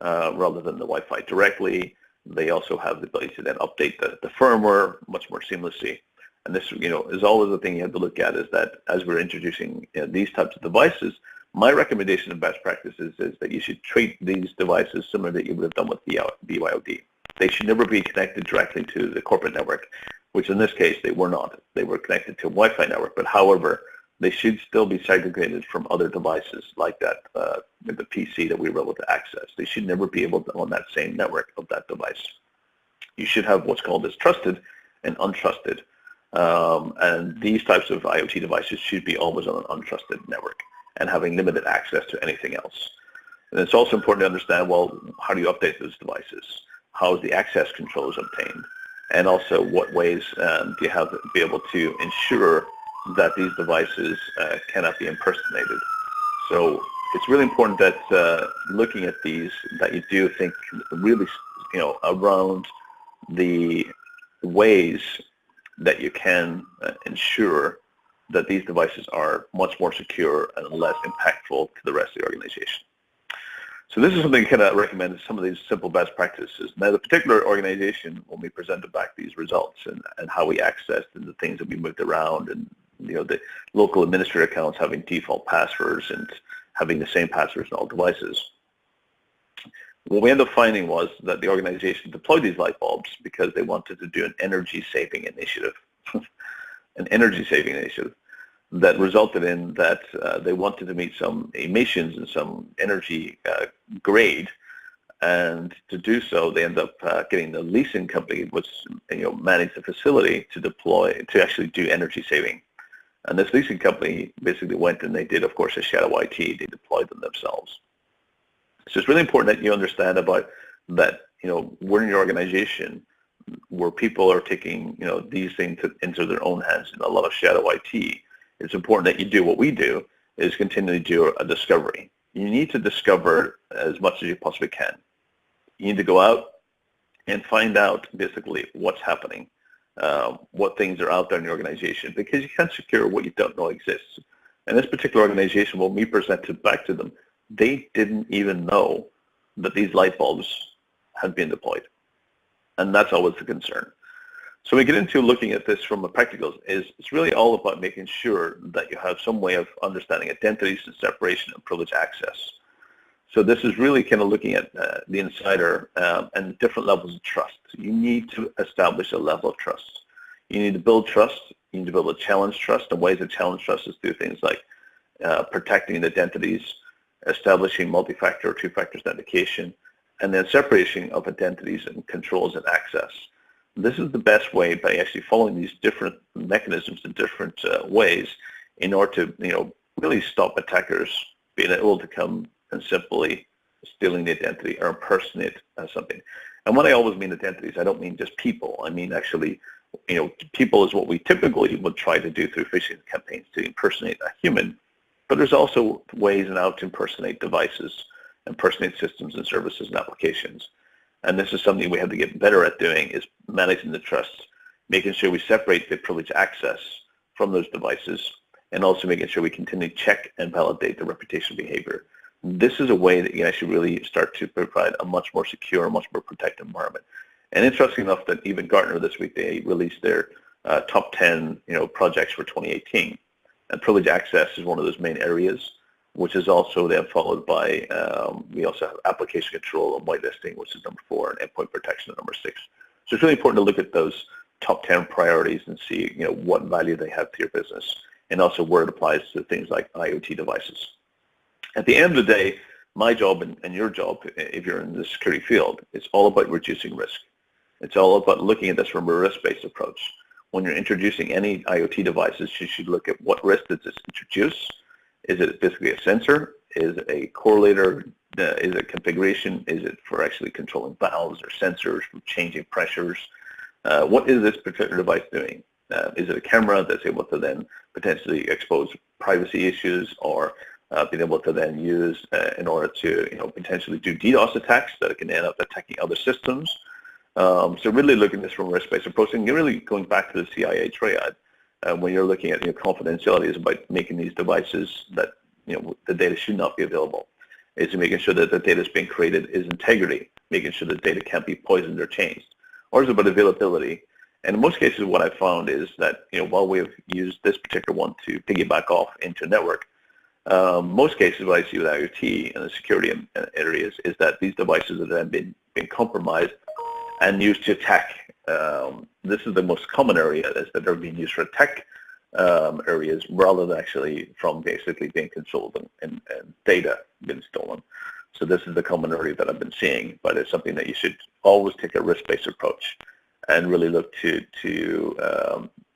Speaker 1: rather than the Wi-Fi directly. They also have the ability to then update the firmware much more seamlessly. And this, is always the thing you have to look at, is that as we're introducing these types of devices, my recommendation of best practices is that you should treat these devices similar that you would have done with BYOD. They should never be connected directly to the corporate network, which in this case they were not. They were connected to a Wi-Fi network, but however, they should still be segregated from other devices like that, the PC that we were able to access. They should never be able to on that same network of that device. You should have what's called as trusted and untrusted. And these types of IoT devices should be always on an untrusted network and having limited access to anything else. And it's also important to understand, well, how do you update those devices? How is the access controls obtained? And also, what ways do you have to be able to ensure that these devices cannot be impersonated? So it's really important that looking at these, that you do think really, around the ways that you can ensure that these devices are much more secure and less impactful to the rest of the organization. So this is something I kind of recommend, some of these simple best practices. Now, the particular organization, when we presented back these results and how we accessed and the things that we moved around, and the local administrator accounts having default passwords and having the same passwords on all devices, what we ended up finding was that the organization deployed these light bulbs because they wanted to do an energy-saving initiative, an energy-saving initiative that resulted in that they wanted to meet some emissions and some energy grade, and to do so, they ended up getting the leasing company, which managed the facility, to deploy to actually do energy saving. And this leasing company basically went and they did, of course, a shadow IT. They deployed them themselves. So it's really important that you understand about that. We're in your organization where people are taking these things into their own hands in a lot of shadow IT. It's important that you do what we do, is continually do a discovery. You need to discover as much as you possibly can. You need to go out and find out basically what's happening, what things are out there in the organization, because you can't secure what you don't know exists. And this particular organization, when we presented back to them, they didn't even know that these light bulbs had been deployed. And that's always the concern. So we get into looking at this from a practical, it's really all about making sure that you have some way of understanding identities and separation and privileged access. So this is really kind of looking at the insider and different levels of trust. You need to establish a level of trust. You need to build trust. You need to build a challenge trust. And ways to challenge trust is through things like protecting identities, establishing multi-factor or two-factor authentication, and then separation of identities and controls and access. This is the best way, by actually following these different mechanisms in different ways, in order to really stop attackers being able to come and simply stealing the identity or impersonate something. And when I always mean identities, I don't mean just people. I mean actually, people is what we typically would try to do through phishing campaigns, to impersonate a human. But there's also ways now to impersonate devices, impersonate systems and services and applications. And this is something we have to get better at doing, is managing the trust, making sure we separate the privileged access from those devices, and also making sure we continue to check and validate the reputation behavior. this is a way that you actually really start to provide a much more secure, much more protected environment. And interesting enough that even Gartner this week, they released their top 10 projects for 2018. And privileged access is one of those main areas, which is also then followed by, we also have application control and whitelisting, which is number 4, and endpoint protection at number 6. So it's really important to look at those top 10 priorities and see what value they have to your business, and also where it applies to things like IoT devices. At the end of the day, my job and your job, if you're in the security field, it's all about reducing risk. It's all about looking at this from a risk-based approach. When you're introducing any IoT devices, you should look at what risk does this introduce. Is it basically a sensor? Is it a correlator? Is it configuration? Is it for actually controlling valves or sensors from changing pressures? What is this particular device doing? Is it a camera that's able to then potentially expose privacy issues, or being able to then use in order to potentially do DDoS attacks that can end up attacking other systems? So really looking at this from a risk-based approach, and you're really going back to the CIA triad. When you're looking at confidentiality, is about making these devices that the data should not be available. It's making sure that the data is being created is integrity, making sure the data can't be poisoned or changed. Or is about availability. And in most cases, what I found is that while we've used this particular one to piggyback off into a network, most cases what I see with IoT and the security areas is that these devices have then been compromised and used to attack. This is the most common area, is that they're being used for attack areas rather than actually from basically being controlled and data being stolen. So this is the common area that I've been seeing, but it's something that you should always take a risk-based approach and really look to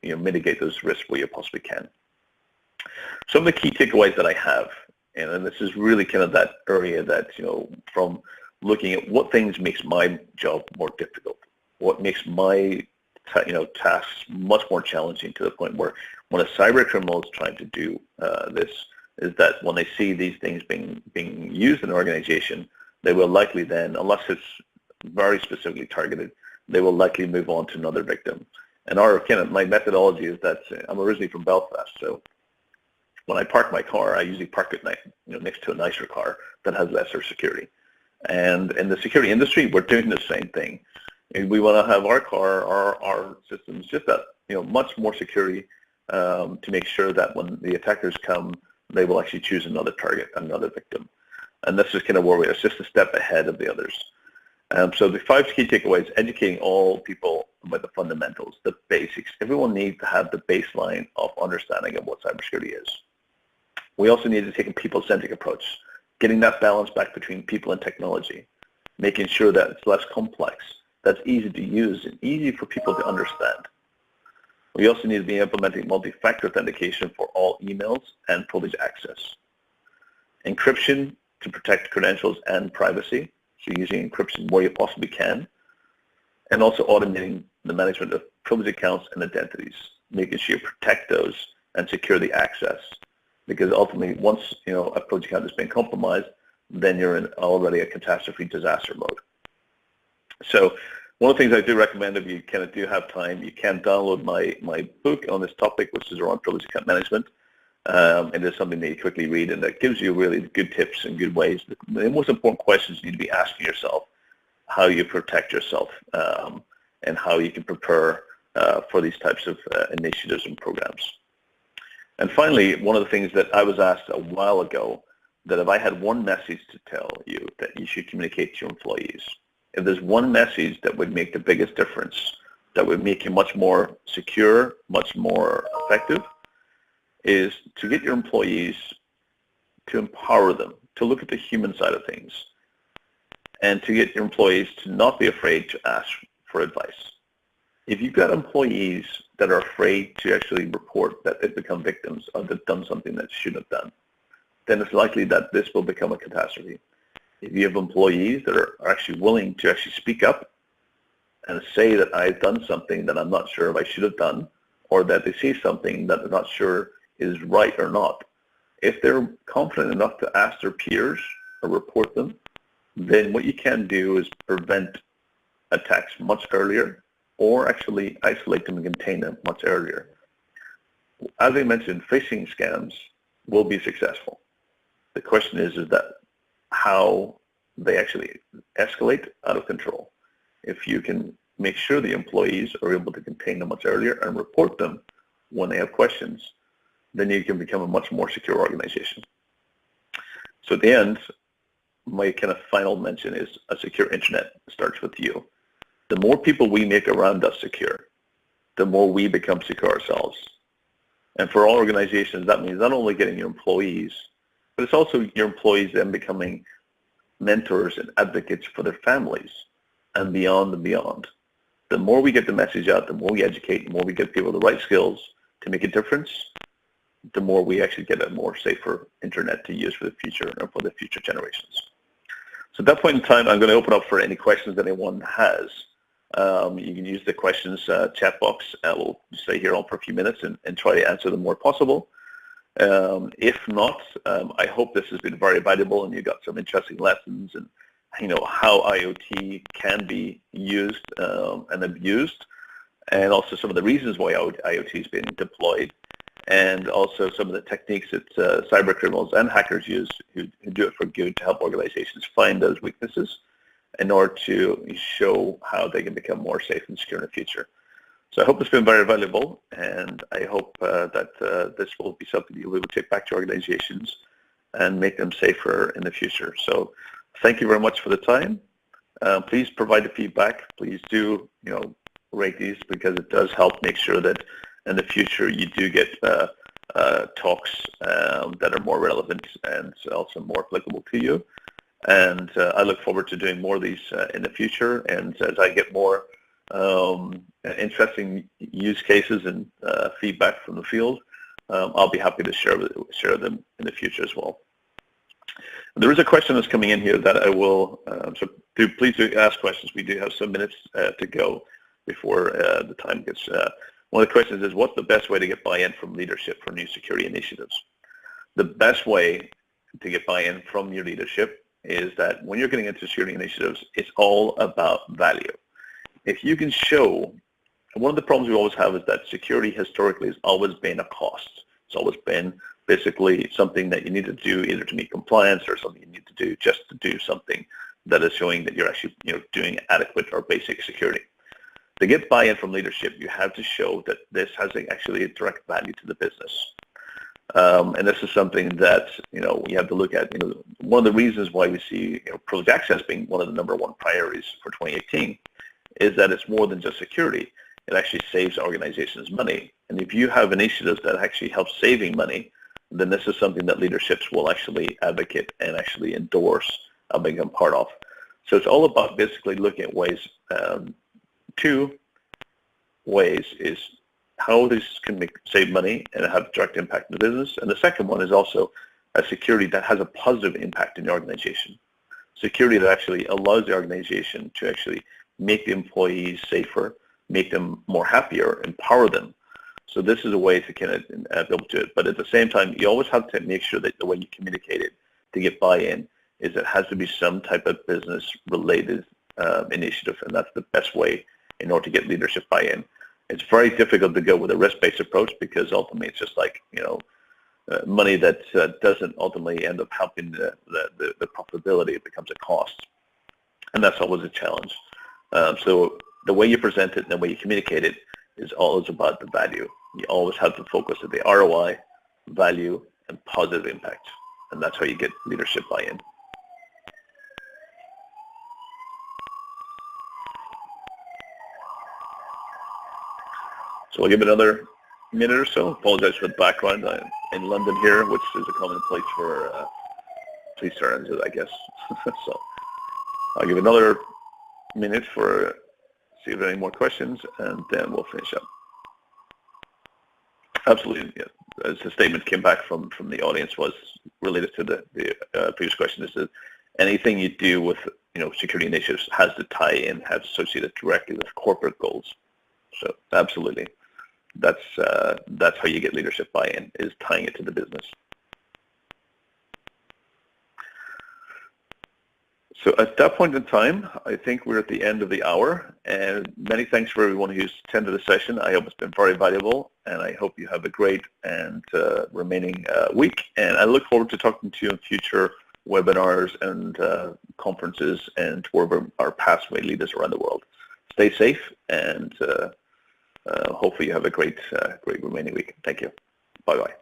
Speaker 1: mitigate those risks where you possibly can. Some of the key takeaways that I have, and this is really kind of that area that from looking at what things makes my job more difficult, what makes my tasks much more challenging, to the point where when a cyber criminal is trying to do this, is that when they see these things being used in an organization, they will likely then, unless it's very specifically targeted, they will likely move on to another victim. And my methodology is that I'm originally from Belfast, so when I park my car, I usually park it next to a nicer car that has lesser security. And in the security industry, we're doing the same thing. And we want to have our car, our systems, just that much more security to make sure that when the attackers come, they will actually choose another target, another victim. And this is kind of where we are, just a step ahead of the others. So the 5 key takeaways: educating all people about the fundamentals, the basics. Everyone needs to have the baseline of understanding of what cybersecurity is. We also need to take a people-centric approach, getting that balance back between people and technology, making sure that it's less complex, that's easy to use and easy for people to understand. We also need to be implementing multi-factor authentication for all emails and privileged access. Encryption to protect credentials and privacy, so using encryption where you possibly can. And also automating the management of privileged accounts and identities, making sure you protect those and secure the access. Because ultimately, once a privileged account has been compromised, then you're in already a catastrophe disaster mode. So one of the things I do recommend, if you kind of do have time, you can download my book on this topic, which is around privileged account management. It is something that you quickly read, and that gives you really good tips and good ways. The most important questions you need to be asking yourself: how you protect yourself, and how you can prepare for these types of initiatives and programs. And finally, one of the things that I was asked a while ago, that if I had one message to tell you that you should communicate to your employees, if there's one message that would make the biggest difference, that would make you much more secure, much more effective, is to get your employees to empower them, to look at the human side of things, and to get your employees to not be afraid to ask for advice. If you've got employees that are afraid to actually report that they've become victims or they've done something that they shouldn't have done, then it's likely that this will become a catastrophe. If you have employees that are actually willing to actually speak up and say that I've done something that I'm not sure if I should have done, or that they see something that they're not sure is right or not, if they're confident enough to ask their peers or report them, then what you can do is prevent attacks much earlier, or actually isolate them and contain them much earlier. As I mentioned, phishing scams will be successful. The question is that how they actually escalate out of control. If you can make sure the employees are able to contain them much earlier and report them when they have questions, then you can become a much more secure organization. So at the end, my kind of final mention is a secure internet starts with you. The more people we make around us secure, the more we become secure ourselves. And for all organizations, that means not only getting your employees, but it's also your employees then becoming mentors and advocates for their families and beyond and beyond. The more we get the message out, the more we educate, the more we get people the right skills to make a difference, the more we actually get a more safer internet to use for the future and for the future generations. So at that point in time, I'm going to open up for any questions that anyone has. You can use the questions chat box. We'll stay here on for a few minutes and try to answer them where possible. If not, I hope this has been very valuable and you got some interesting lessons and how IoT can be used and abused, and also some of the reasons why IoT is being deployed, and also some of the techniques that cybercriminals and hackers use who do it for good to help organizations find those weaknesses in order to show how they can become more safe and secure in the future. So I hope it's been very valuable, and I hope that this will be something you will take back to organizations and make them safer in the future. So thank you very much for the time. Please provide the feedback. Please do rate these, because it does help make sure that in the future you do get talks that are more relevant and also more applicable to you. And I look forward to doing more of these in the future. And as I get more interesting use cases and feedback from the field, I'll be happy to share them in the future as well. There is a question that's coming in here that I will, please do ask questions. We do have some minutes to go before the time gets. One of the questions is, what's the best way to get buy-in from leadership for new security initiatives? The best way to get buy-in from your leadership is that when you're getting into security initiatives, it's all about value. If you can show, one of the problems we always have is that security historically has always been a cost. It's always been basically something that you need to do either to meet compliance or something you need to do just to do something that is showing that you're actually doing adequate or basic security. To get buy-in from leadership, you have to show that this has actually a direct value to the business. And this is something that we have to look at. One of the reasons why we see privileged access being one of the #1 priorities for 2018 is that it's more than just security. It actually saves organizations money. And if you have initiatives that actually help saving money, then this is something that leaderships will actually advocate and actually endorse and become part of. So it's all about basically looking at ways. Two ways is how this can save money and have direct impact in the business. And the second one is also a security that has a positive impact in the organization. Security that actually allows the organization to actually make the employees safer, make them more happier, empower them. So this is a way to kind of be able to do it. But at the same time, you always have to make sure that the way you communicate it to get buy-in is it has to be some type of business-related initiative, and that's the best way in order to get leadership buy-in. It's very difficult to go with a risk-based approach because ultimately it's just like, money that doesn't ultimately end up helping the profitability. It becomes a cost, and that's always a challenge. So the way you present it and the way you communicate it is always about the value. You always have to focus on the ROI, value, and positive impact, and that's how you get leadership buy-in. So we'll give it another minute or so. Apologize for the background. I'm in London here, which is a common place for police sirens, I guess. So I'll give another minute for see if there are any more questions, and then we'll finish up. Absolutely. Yeah. As the statement came back from the audience was related to the previous question, is that anything you do with security initiatives has to tie in, has associated directly with corporate goals. So absolutely. That's how you get leadership buy-in, is tying it to the business. So at that point in time, I think we're at the end of the hour, and many thanks for everyone who's attended the session. I hope it's been very valuable, and I hope you have a great and remaining week. And I look forward to talking to you in future webinars and conferences and wherever our paths may lead us around the world. Stay safe, and hopefully you have a great remaining week. Thank you. Bye-bye.